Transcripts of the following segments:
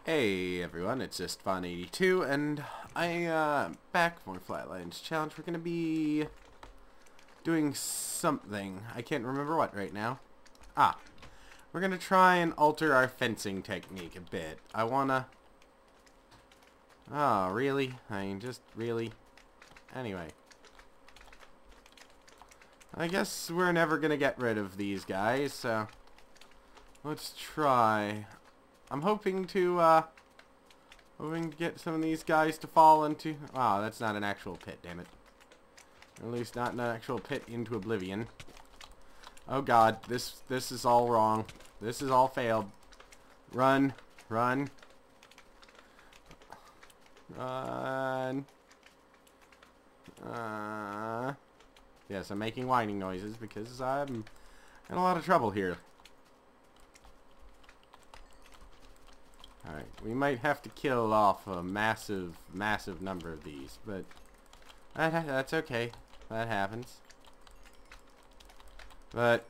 Hey everyone, it's just Fun82, and back for more Flatlands Challenge. We're gonna be doing something. I can't remember what right now. We're gonna try and alter our fencing technique a bit. I wanna... Oh, really? I mean, just really? Anyway. I guess we're never gonna get rid of these guys, so... Let's try... I'm hoping to get some of these guys to fall into... Wow, that's not an actual pit, damn it. Or at least not an actual pit into oblivion. Oh god, this is all wrong. This is all failed. Run. Run. Run. Yes, I'm making whining noises because I'm in a lot of trouble here. Alright, we might have to kill off a massive number of these, but that's okay. That happens. But,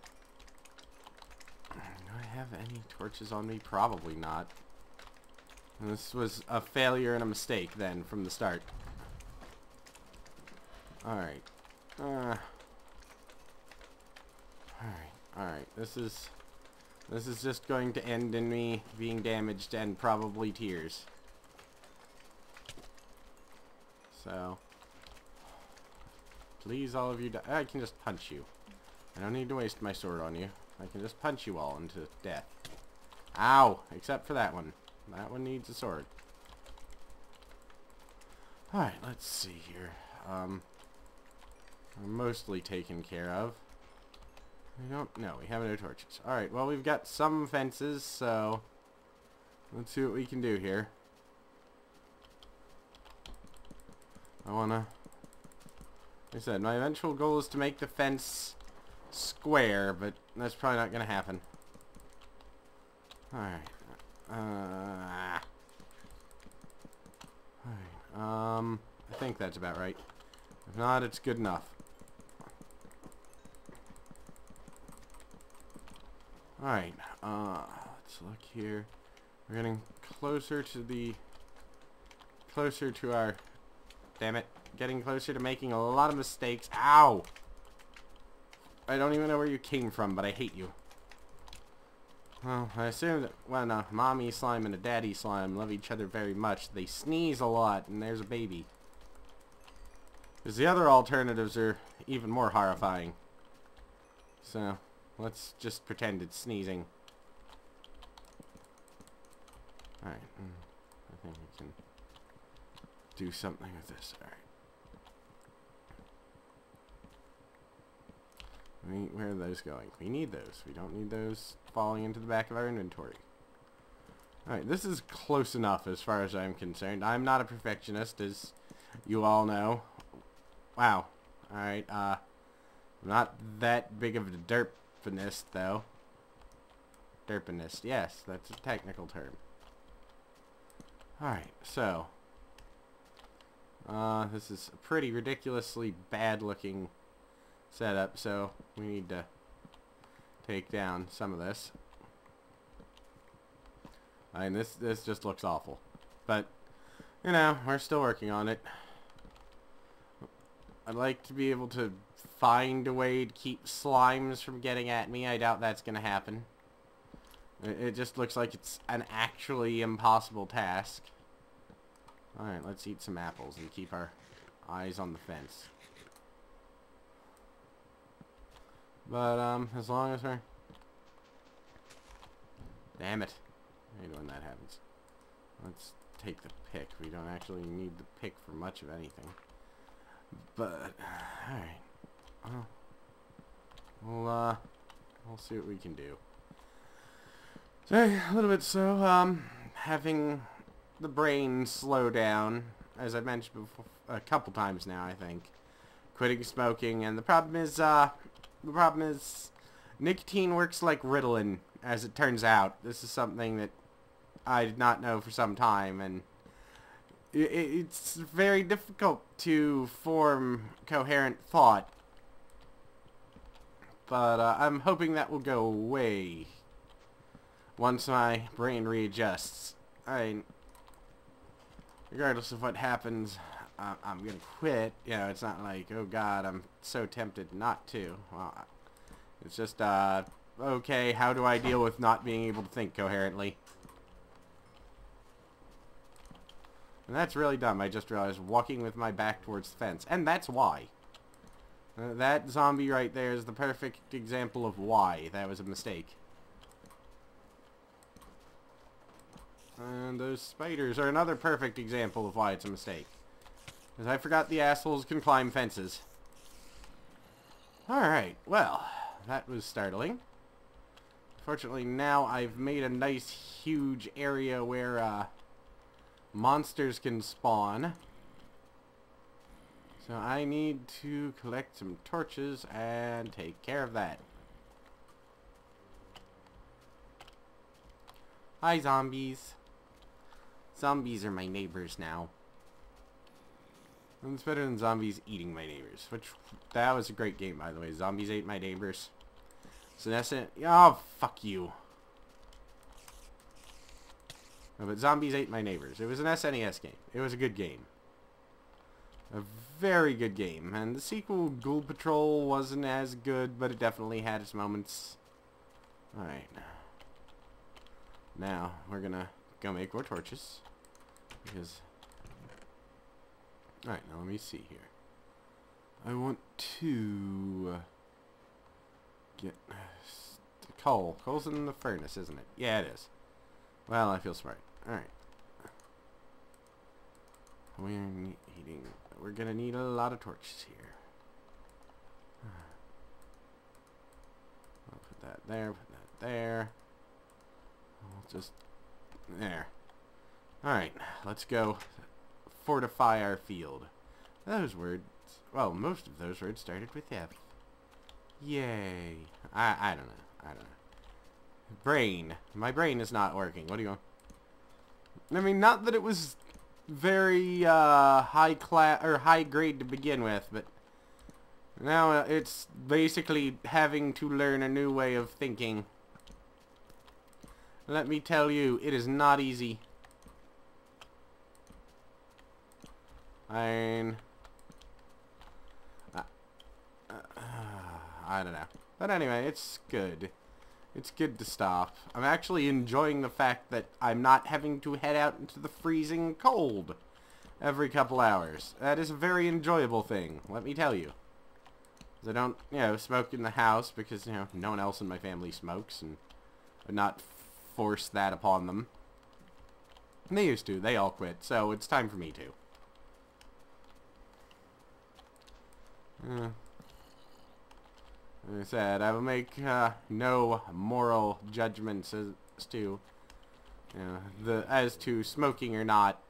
do I have any torches on me? Probably not. And this was a failure and a mistake then from the start. Alright. Alright, this is just going to end in me being damaged and probably tears. So, please all of you I can just punch you. I don't need to waste my sword on you. I can just punch you all into death. Ow! Except for that one. That one needs a sword. Alright, let's see here. We're mostly taken care of. We have no torches. Alright, well, we've got some fences, so let's see what we can do here. Like I said, my eventual goal is to make the fence square, but that's probably not going to happen. Alright. Alright, I think that's about right. If not, it's good enough. Alright, let's look here. We're getting closer to our... Damn it. Getting closer to making a lot of mistakes. Ow! I don't even know where you came from, but I hate you. Well, I assume that when a mommy slime and a daddy slime love each other very much, they sneeze a lot, and there's a baby. Because the other alternatives are even more horrifying. So... let's just pretend it's sneezing. Alright. I think we can do something with this. Alright. Where are those going? We need those. We don't need those falling into the back of our inventory. Alright, this is close enough as far as I'm concerned. I'm not a perfectionist, as you all know. Wow. Alright, I'm not that big of a derpinist, though. Derpinist, yes, that's a technical term. Alright, so. This is a pretty ridiculously bad-looking setup, so we need to take down some of this. I mean, this just looks awful. But, you know, we're still working on it. I'd like to be able to find a way to keep slimes from getting at me. I doubt that's going to happen. It just looks like it's an actually impossible task. Alright, let's eat some apples and keep our eyes on the fence. But, as long as we're... Damn it. I hate when that happens. Let's take the pick. We don't actually need the pick for much of anything. But, alright. Well, we'll see what we can do. So, a little bit so, having the brain slow down, as I mentioned before, a couple times now, I think. Quitting smoking, and the problem is, nicotine works like Ritalin, as it turns out. This is something that I did not know for some time, and it's very difficult to form coherent thought. But I'm hoping that will go away once my brain readjusts. regardless of what happens, I'm gonna quit. You know, it's not like, oh god, I'm so tempted not to. Well, it's just, okay, how do I deal with not being able to think coherently? And that's really dumb. I just realized walking with my back towards the fence. And that's why. That zombie right there is the perfect example of why that was a mistake. And those spiders are another perfect example of why it's a mistake. Because I forgot the assholes can climb fences. Alright, well, that was startling. Fortunately, now I've made a nice huge area where monsters can spawn. So I need to collect some torches and take care of that. Hi, zombies. Zombies are my neighbors now. And it's better than zombies eating my neighbors. That was a great game, by the way. Zombies ate my neighbors. So that's it. Oh, fuck you. No, but zombies ate my neighbors. It was an SNES game. It was a good game. A very good game. And the sequel, Ghoul Patrol, wasn't as good, but it definitely had its moments. Alright. Now, we're gonna go make more torches. Because... Alright, now let me see here. I want to... get... coal. Coal's in the furnace, isn't it? Yeah, it is. Well, I feel smart. Alright. We're gonna need a lot of torches here. I'll put that there, put that there. I'll just... there. Alright, let's go fortify our field. Those words... well, most of those words started with F. Yay. I don't know. I don't know. Brain. My brain is not working. What do you want? I mean, not that it was very high class or high grade to begin with, but now it's basically having to learn a new way of thinking. Let me tell you, it is not easy. I don't know. But anyway, it's good. It's good to stop. I'm actually enjoying the fact that I'm not having to head out into the freezing cold every couple hours. That is a very enjoyable thing, let me tell you. I don't, you know, smoke in the house because, you know, no one else in my family smokes, and I would not force that upon them. And they used to. They all quit, so it's time for me to. Like I said, I will make no moral judgments as to, you know, as to smoking or not.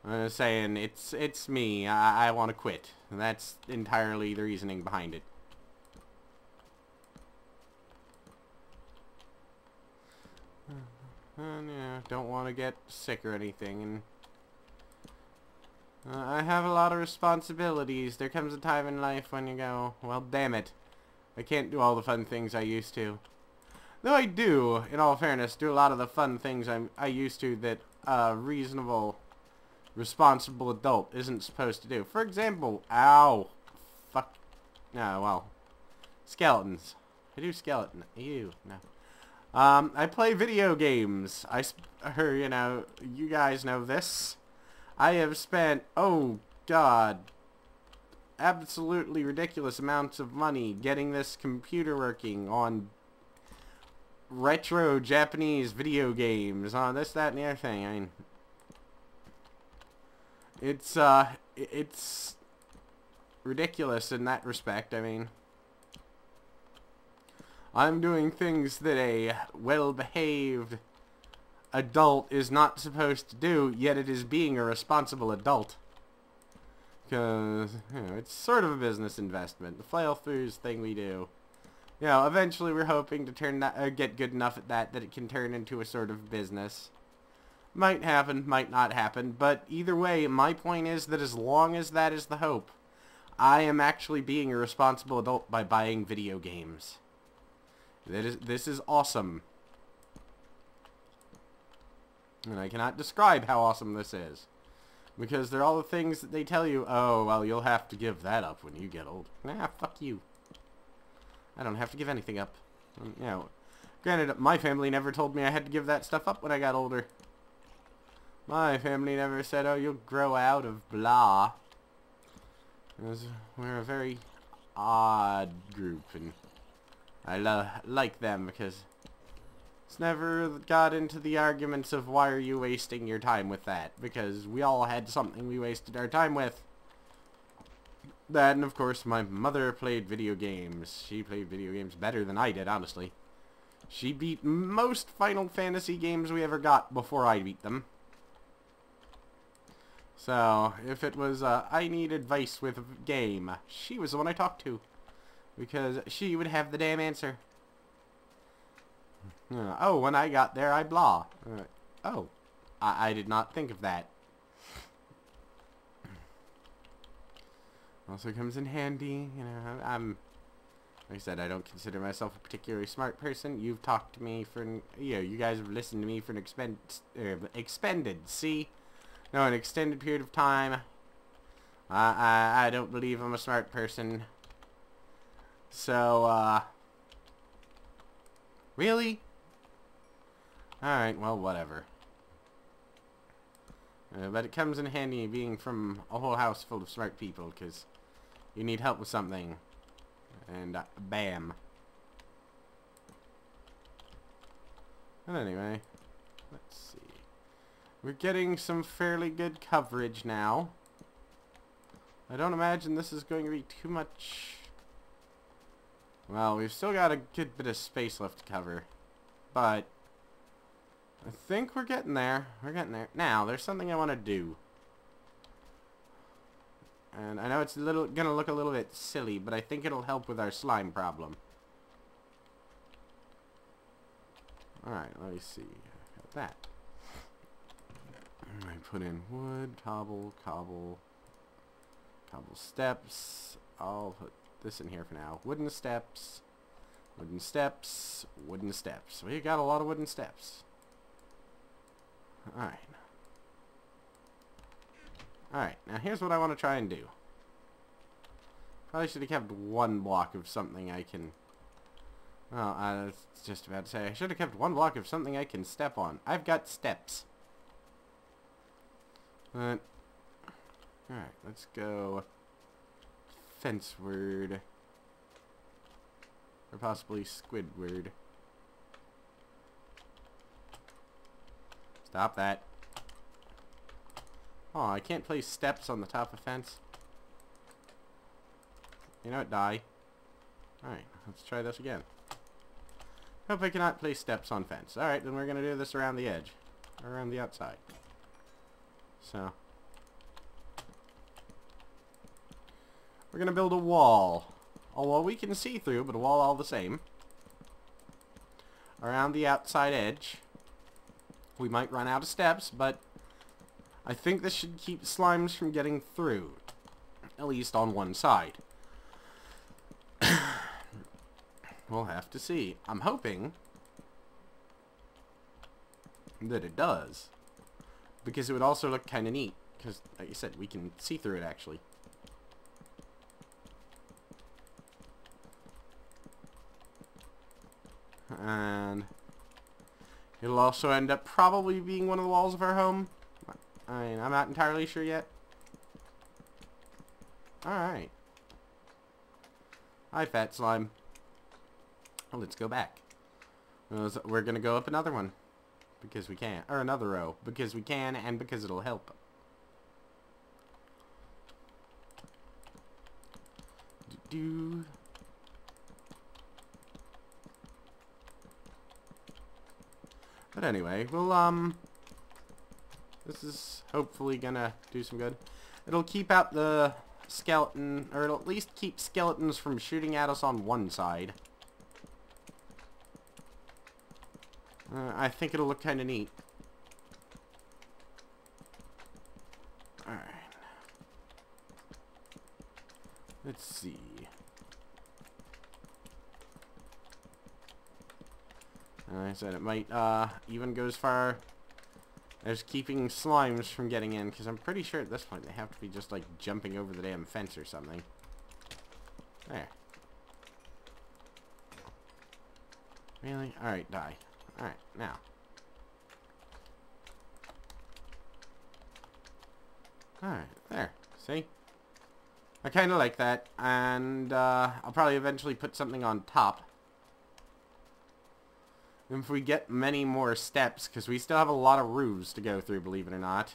I'm saying it's me. I want to quit. And that's entirely the reasoning behind it. And, yeah, don't want to get sick or anything. And I have a lot of responsibilities. There comes a time in life when you go, well, damn it. I can't do all the fun things I used to. Though I do, in all fairness, do a lot of the fun things I used to that a reasonable, responsible adult isn't supposed to do. For example, ow. Fuck. No, well. Skeletons. I do skeleton. Ew. No. I play video games. You know, you guys know this. I have spent, oh, God, absolutely ridiculous amounts of money getting this computer working on retro Japanese video games, on this, that, and the other thing. I mean, it's ridiculous in that respect. I mean, I'm doing things that a well-behaved adult is not supposed to do, yet it is being a responsible adult. Because, you know, it's sort of a business investment. The flail-throughs thing we do. You know, eventually we're hoping to turn that, get good enough at that it can turn into a sort of business. Might happen, might not happen, but either way, my point is that as long as that is the hope, I am actually being a responsible adult by buying video games. This is awesome. And I cannot describe how awesome this is. Because they're all the things that they tell you, oh, well, you'll have to give that up when you get old. Nah, fuck you. I don't have to give anything up. You know, granted, my family never told me I had to give that stuff up when I got older. My family never said, oh, you'll grow out of blah. Because we're a very odd group, and I like them because it's never got into the arguments of why are you wasting your time with that, because we all had something we wasted our time with. That, and of course my mother played video games. She played video games better than I did, honestly. She beat most Final Fantasy games we ever got before I beat them. So, if it was, I need advice with a game, she was the one I talked to. Because she would have the damn answer. Oh, when I got there, I blah. Oh, I did not think of that. Also comes in handy, you know, like I said, I don't consider myself a particularly smart person. You've talked to me for, you know, you guys have listened to me for an an extended period of time. I don't believe I'm a smart person. So, really? Alright, well, whatever. But it comes in handy being from a whole house full of smart people, because you need help with something. And, bam. But anyway, let's see. We're getting some fairly good coverage now. I don't imagine this is going to be too much. Well, we've still got a good bit of space left to cover. But I think we're getting there. We're getting there. Now, there's something I want to do. And I know it's gonna look a little bit silly, but I think it'll help with our slime problem. Alright, let me see. Got that. I put in wood, cobble steps. I'll put this in here for now. Wooden steps, wooden steps, wooden steps. We got a lot of wooden steps. Alright. Alright, now here's what I want to try and do. Probably should have kept one block of something I can... Well, I was just about to say, I should have kept one block of something I can step on. I've got steps. But... Alright, let's go... Fenceward. Or possibly Squidward. Stop that. Oh, I can't place steps on the top of fence. You know what, die. Alright, let's try this again. Hope I cannot place steps on fence. Alright, then we're going to do this around the edge. Around the outside. So. We're going to build a wall. A wall we can see through, but a wall all the same. Around the outside edge. We might run out of steps, but I think this should keep slimes from getting through. At least on one side. We'll have to see. I'm hoping that it does. Because it would also look kind of neat. Because, like I said, we can see through it, actually. And it'll also end up probably being one of the walls of our home. I mean, I'm not entirely sure yet. Alright. Hi, fat slime. Well, let's go back. We're going to go up another one. Because we can. Or another row. Because we can and because it'll help. Do. But anyway, we'll, this is hopefully gonna do some good. It'll keep out the skeleton, or it'll at least keep skeletons from shooting at us on one side. I think it'll look kind of neat. Alright. Let's see. I said it might even go as far There's keeping slimes from getting in, because I'm pretty sure at this point they have to be just, like, jumping over the damn fence or something. There. Really? Alright, die. Alright, now. Alright, there. See? I kind of like that, and I'll probably eventually put something on top. If we get many more steps, because we still have a lot of roofs to go through, believe it or not,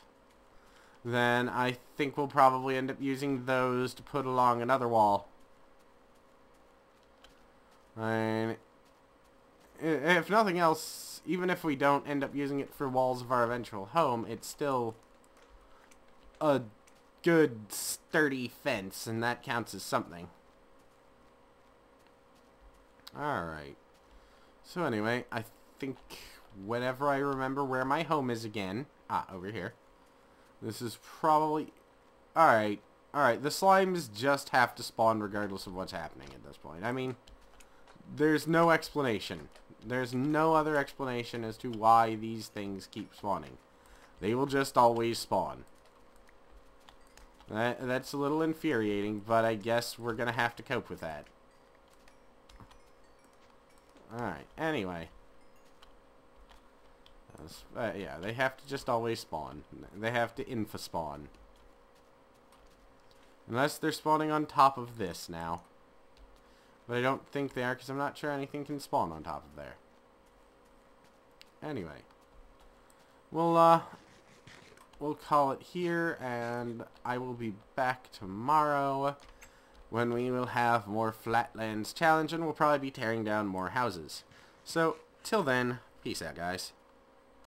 then I think we'll probably end up using those to put along another wall. And if nothing else, even if we don't end up using it for walls of our eventual home, it's still a good, sturdy fence, and that counts as something. Alright. So anyway, I think whenever I remember where my home is again... Ah, over here. This is probably... Alright. Alright, the slimes just have to spawn regardless of what's happening at this point. I mean, there's no explanation. There's no other explanation as to why these things keep spawning. They will just always spawn. That's a little infuriating, but I guess we're gonna have to cope with that. Alright, anyway. Yeah, they have to just always spawn. They have to info-spawn. Unless they're spawning on top of this now. But I don't think they are, because I'm not sure anything can spawn on top of there. Anyway. We'll call it here, and I will be back tomorrow when we will have more Flatlands Challenge, and we'll probably be tearing down more houses. So, till then, peace out, guys.